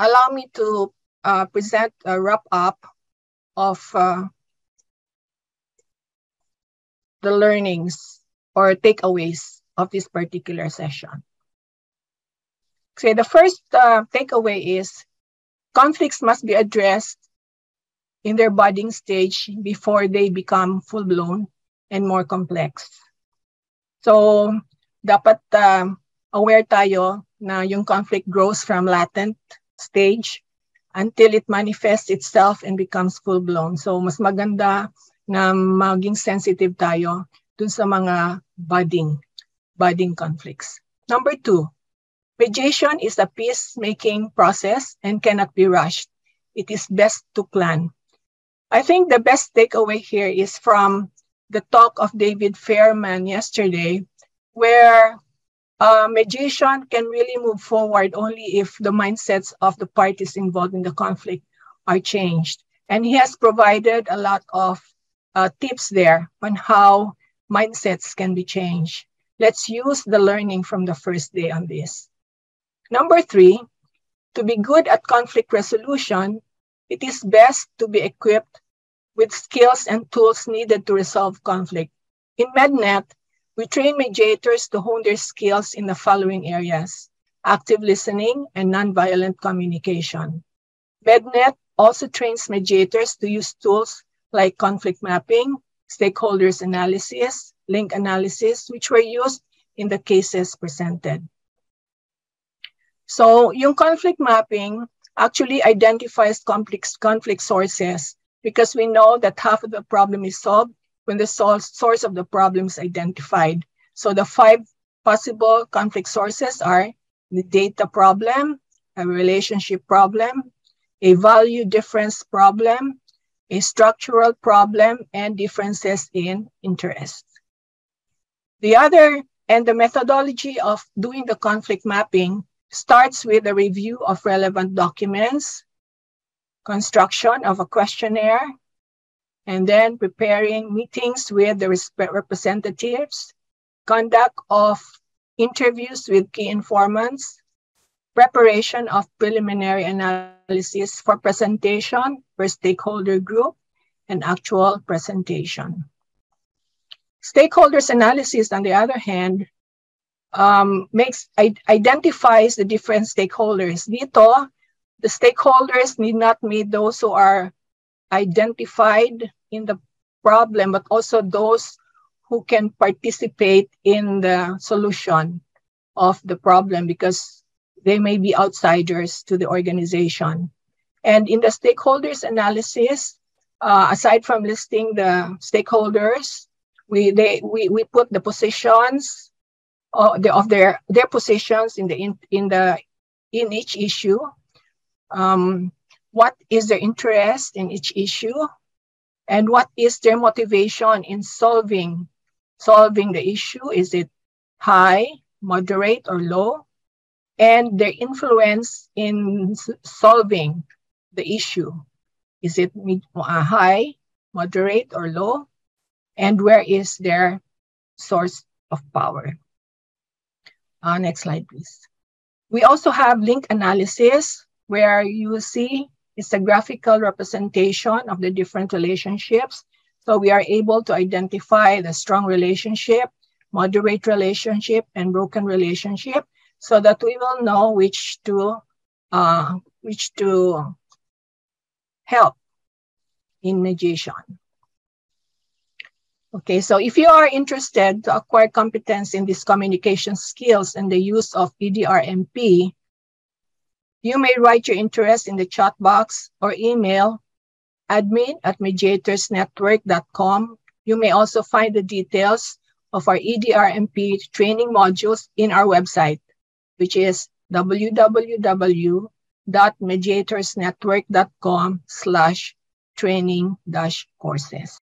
allow me to present a wrap-up of the learnings or takeaways of this particular session. So the first takeaway is conflicts must be addressed in their budding stage before they become full-blown and more complex. So dapat aware tayo na yung conflict grows from latent stage until it manifests itself and becomes full-blown. So mas maganda na maging sensitive tayo dun sa mga budding conflicts. Number 2, mediation is a peacemaking process and cannot be rushed. It is best to plan. I think the best takeaway here is from the talk of David Fairman yesterday, where mediation can really move forward only if the mindsets of the parties involved in the conflict are changed. And he has provided a lot of tips there on how mindsets can be changed. Let's use the learning from the first day on this. Number 3, to be good at conflict resolution, it is best to be equipped with skills and tools needed to resolve conflict. In MedNet, we train mediators to hone their skills in the following areas: active listening and nonviolent communication. MedNet also trains mediators to use tools like conflict mapping, stakeholders analysis, link analysis, which were used in the cases presented. So yung conflict mapping actually identifies conflict sources, because we know that half of the problem is solved when the source of the problem is identified. So the 5 possible conflict sources are the data problem, a relationship problem, a value difference problem, a structural problem, and differences in interest. The methodology of doing the conflict mapping starts with a review of relevant documents, construction of a questionnaire, and then preparing meetings with the representatives, conduct of interviews with key informants, preparation of preliminary analysis for presentation for stakeholder group, and actual presentation. Stakeholders analysis, on the other hand, identifies the different stakeholders. Dito, the stakeholders need not be those who are identified in the problem, but also those who can participate in the solution of the problem, because they may be outsiders to the organization. And in the stakeholders analysis, aside from listing the stakeholders, we put the positions of their positions in each issue. What is their interest in each issue, and what is their motivation in solving the issue? Is it high, moderate, or low? And their influence in solving the issue. Is it high, moderate, or low? And where is their source of power? Next slide, please. We also have link analysis, where you will see it's a graphical representation of the different relationships. So we are able to identify the strong relationship, moderate relationship, and broken relationship, so that we will know which to help in mediation. Okay, so if you are interested to acquire competence in these communication skills and the use of EDRMP, you may write your interest in the chat box or email admin@mediatorsnetwork.com. You may also find the details of our EDRMP training modules in our website, which is www.mediatorsnetwork.com/training-courses.